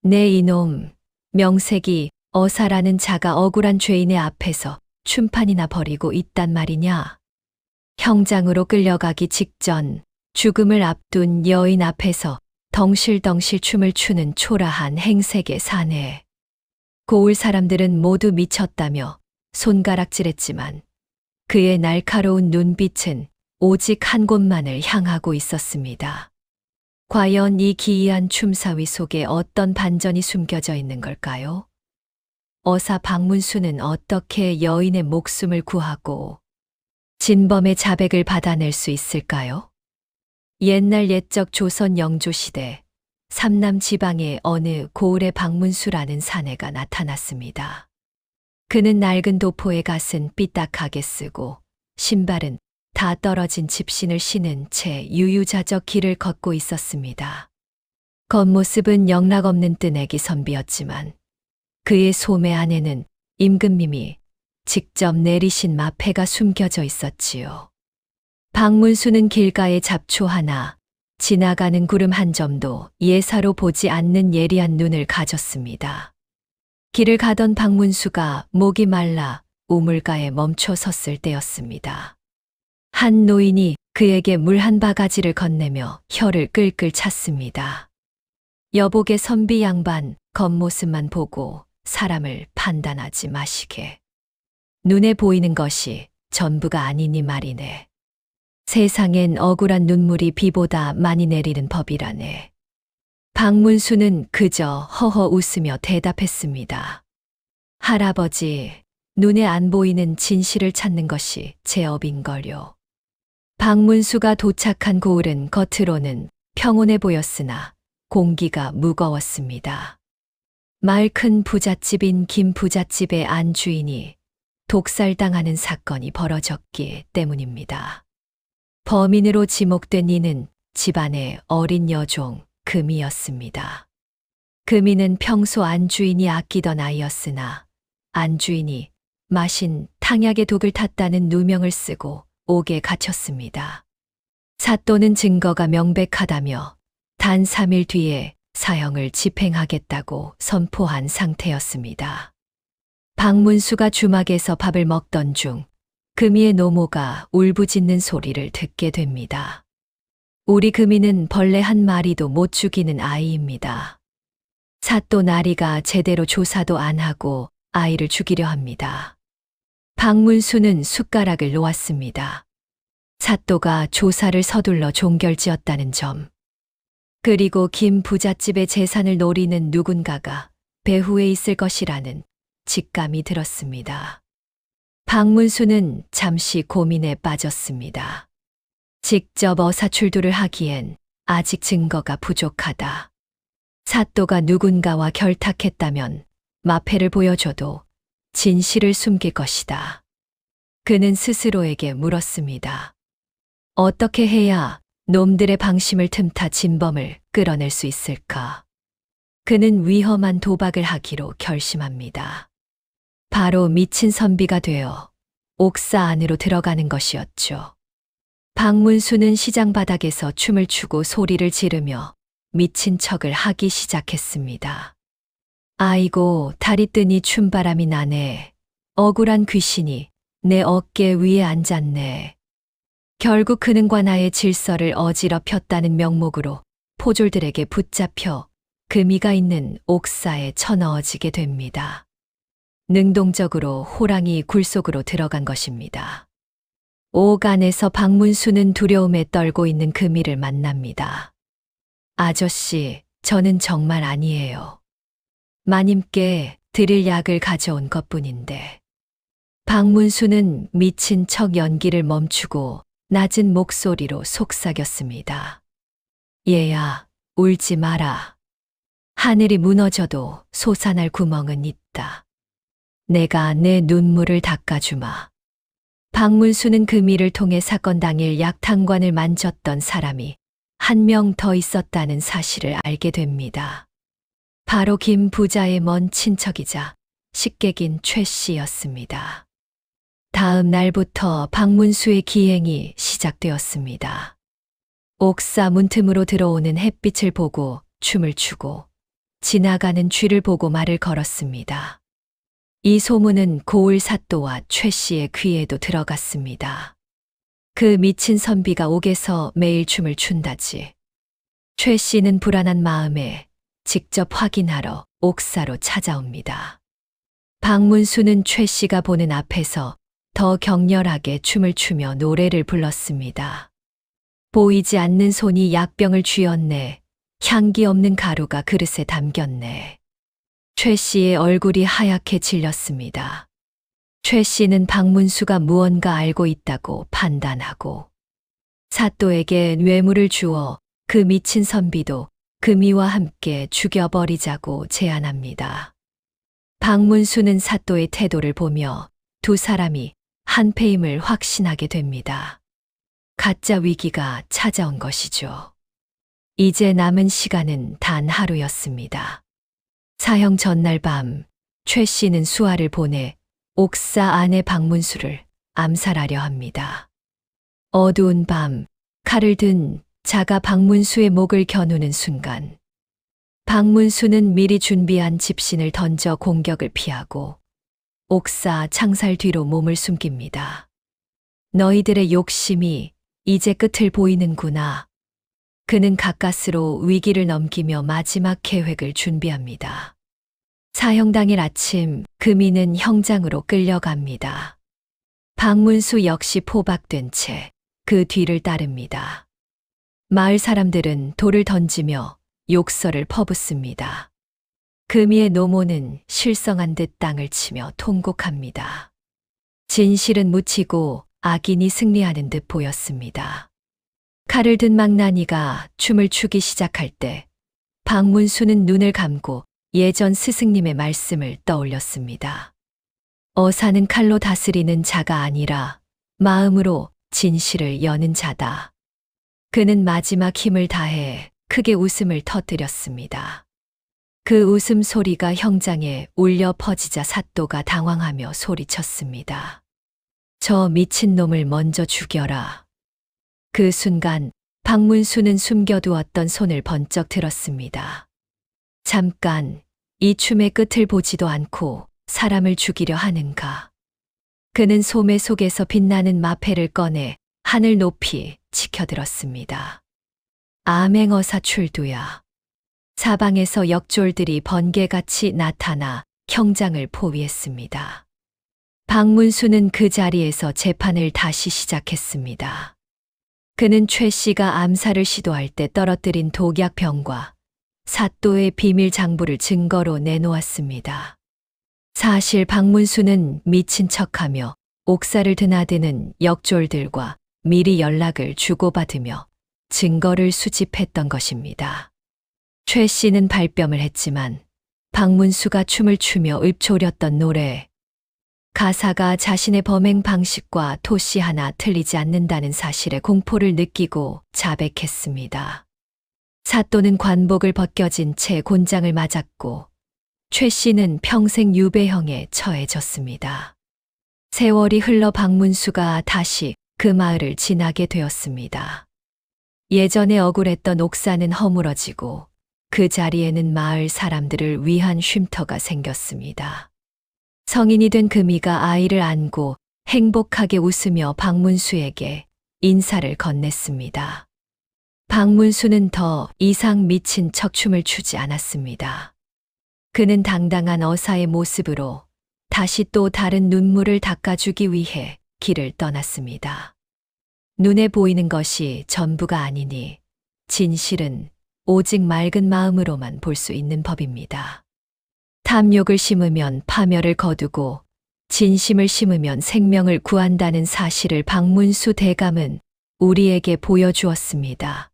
내 이놈, 명색이 어사라는 자가 억울한 죄인의 앞에서 춤판이나 벌이고 있단 말이냐? 형장으로 끌려가기 직전 죽음을 앞둔 여인 앞에서 덩실덩실 춤을 추는 초라한 행색의 사내. 고을 사람들은 모두 미쳤다며 손가락질했지만 그의 날카로운 눈빛은 오직 한 곳만을 향하고 있었습니다. 과연 이 기이한 춤사위 속에 어떤 반전이 숨겨져 있는 걸까요? 어사 박문수는 어떻게 여인의 목숨을 구하고 진범의 자백을 받아낼 수 있을까요? 옛날 옛적 조선 영조시대 삼남 지방의 어느 고을의 박문수라는 사내가 나타났습니다. 그는 낡은 도포에 갓은 삐딱하게 쓰고 신발은 다 떨어진 집신을 신은 채 유유자적 길을 걷고 있었습니다. 겉모습은 영락없는 뜨내기 선비였지만 그의 소매 안에는 임금님이 직접 내리신 마패가 숨겨져 있었지요. 박문수는 길가의 잡초 하나, 지나가는 구름 한 점도 예사로 보지 않는 예리한 눈을 가졌습니다. 길을 가던 박문수가 목이 말라 우물가에 멈춰 섰을 때였습니다. 한 노인이 그에게 물 한 바가지를 건네며 혀를 끌끌 찼습니다. 여복의 선비 양반 겉모습만 보고 사람을 판단하지 마시게. 눈에 보이는 것이 전부가 아니니 말이네. 세상엔 억울한 눈물이 비보다 많이 내리는 법이라네. 박문수는 그저 허허 웃으며 대답했습니다. 할아버지, 눈에 안 보이는 진실을 찾는 것이 제 업인걸요. 박문수가 도착한 고을은 겉으로는 평온해 보였으나 공기가 무거웠습니다. 마을 큰 부잣집인 김 부잣집의 안 주인이 독살당하는 사건이 벌어졌기 때문입니다. 범인으로 지목된 이는 집안의 어린 여종 금이었습니다. 금이는 평소 안 주인이 아끼던 아이였으나 안 주인이 마신 탕약의 독을 탔다는 누명을 쓰고 옥에 갇혔습니다. 사또는 증거가 명백하다며 단 3일 뒤에 사형을 집행하겠다고 선포한 상태였습니다. 박문수가 주막에서 밥을 먹던 중 금이의 노모가 울부짖는 소리를 듣게 됩니다. 우리 금이는 벌레 한 마리도 못 죽이는 아이입니다. 사또 나리가 제대로 조사도 안 하고 아이를 죽이려 합니다. 박문수는 숟가락을 놓았습니다. 사또가 조사를 서둘러 종결지었다는 점. 그리고 김 부잣집의 재산을 노리는 누군가가 배후에 있을 것이라는 직감이 들었습니다. 박문수는 잠시 고민에 빠졌습니다. 직접 어사출두를 하기엔 아직 증거가 부족하다. 사또가 누군가와 결탁했다면 마패를 보여줘도 진실을 숨길 것이다. 그는 스스로에게 물었습니다. 어떻게 해야 놈들의 방심을 틈타 진범을 끌어낼 수 있을까? 그는 위험한 도박을 하기로 결심합니다. 바로 미친 선비가 되어 옥사 안으로 들어가는 것이었죠. 박문수는 시장 바닥에서 춤을 추고 소리를 지르며 미친 척을 하기 시작했습니다. 아이고, 달이 뜨니 춤바람이 나네. 억울한 귀신이 내 어깨 위에 앉았네. 결국 그는과 나의 질서를 어지럽혔다는 명목으로 포졸들에게 붙잡혀 금이가 있는 옥사에 쳐넣어지게 됩니다. 능동적으로 호랑이 굴 속으로 들어간 것입니다. 옥 안에서 박문수는 두려움에 떨고 있는 금이를 만납니다. 아저씨, 저는 정말 아니에요. 마님께 드릴 약을 가져온 것뿐인데. 박문수는 미친 척 연기를 멈추고 낮은 목소리로 속삭였습니다. 얘야, 울지 마라. 하늘이 무너져도 솟아날 구멍은 있다. 내가 내 눈물을 닦아주마. 박문수는 금이를 통해 사건 당일 약탕관을 만졌던 사람이 한 명 더 있었다는 사실을 알게 됩니다. 바로 김 부자의 먼 친척이자 식객인 최 씨였습니다. 다음 날부터 박문수의 기행이 시작되었습니다. 옥사 문틈으로 들어오는 햇빛을 보고 춤을 추고 지나가는 쥐를 보고 말을 걸었습니다. 이 소문은 고을 사또와 최 씨의 귀에도 들어갔습니다. 그 미친 선비가 옥에서 매일 춤을 춘다지. 최 씨는 불안한 마음에 직접 확인하러 옥사로 찾아옵니다. 박문수는 최 씨가 보는 앞에서 더 격렬하게 춤을 추며 노래를 불렀습니다. 보이지 않는 손이 약병을 쥐었네. 향기 없는 가루가 그릇에 담겼네. 최 씨의 얼굴이 하얗게 질렸습니다. 최 씨는 박문수가 무언가 알고 있다고 판단하고 사또에게 뇌물을 주어 그 미친 선비도 금이와 함께 죽여버리자고 제안합니다. 박문수는 사또의 태도를 보며 두 사람이 한패임을 확신하게 됩니다. 가짜 위기가 찾아온 것이죠. 이제 남은 시간은 단 하루였습니다. 사형 전날 밤, 최 씨는 수하를 보내 옥사 아내 박문수를 암살하려 합니다. 어두운 밤, 칼을 든 자가 박문수의 목을 겨누는 순간, 박문수는 미리 준비한 집신을 던져 공격을 피하고 옥사 창살 뒤로 몸을 숨깁니다. 너희들의 욕심이 이제 끝을 보이는구나. 그는 가까스로 위기를 넘기며 마지막 계획을 준비합니다. 사형 당일 아침 금이는 형장으로 끌려갑니다. 박문수 역시 포박된 채 그 뒤를 따릅니다. 마을 사람들은 돌을 던지며 욕설을 퍼붓습니다. 금이의 노모는 실성한 듯 땅을 치며 통곡합니다. 진실은 묻히고 악인이 승리하는 듯 보였습니다. 칼을 든 망나니가 춤을 추기 시작할 때 박문수는 눈을 감고 예전 스승님의 말씀을 떠올렸습니다. 어사는 칼로 다스리는 자가 아니라 마음으로 진실을 여는 자다. 그는 마지막 힘을 다해 크게 웃음을 터뜨렸습니다. 그 웃음 소리가 형장에 울려 퍼지자 사또가 당황하며 소리쳤습니다. 저 미친놈을 먼저 죽여라. 그 순간 박문수는 숨겨두었던 손을 번쩍 들었습니다. 잠깐 이 춤의 끝을 보지도 않고 사람을 죽이려 하는가. 그는 소매 속에서 빛나는 마패를 꺼내 하늘 높이 치켜들었습니다. 암행어사 출두야. 사방에서 역졸들이 번개같이 나타나 형장을 포위했습니다. 박문수는 그 자리에서 재판을 다시 시작했습니다. 그는 최 씨가 암살을 시도할 때 떨어뜨린 독약병과 사또의 비밀 장부를 증거로 내놓았습니다. 사실 박문수는 미친 척하며 옥사를 드나드는 역졸들과 미리 연락을 주고받으며 증거를 수집했던 것입니다. 최 씨는 발뺌을 했지만 박문수가 춤을 추며 읊조렸던 노래, 가사가 자신의 범행 방식과 토시 하나 틀리지 않는다는 사실에 공포를 느끼고 자백했습니다. 사또는 관복을 벗겨진 채 곤장을 맞았고 최 씨는 평생 유배형에 처해졌습니다. 세월이 흘러 박문수가 다시 그 마을을 지나게 되었습니다. 예전에 억울했던 옥사는 허물어지고 그 자리에는 마을 사람들을 위한 쉼터가 생겼습니다. 성인이 된 금이가 아이를 안고 행복하게 웃으며 박문수에게 인사를 건넸습니다. 박문수는 더 이상 미친 척춤을 추지 않았습니다. 그는 당당한 어사의 모습으로 다시 또 다른 눈물을 닦아주기 위해 길을 떠났습니다. 눈에 보이는 것이 전부가 아니니 진실은 오직 맑은 마음으로만 볼 수 있는 법입니다. 탐욕을 심으면 파멸을 거두고 진심을 심으면 생명을 구한다는 사실을 박문수 대감은 우리에게 보여주었습니다.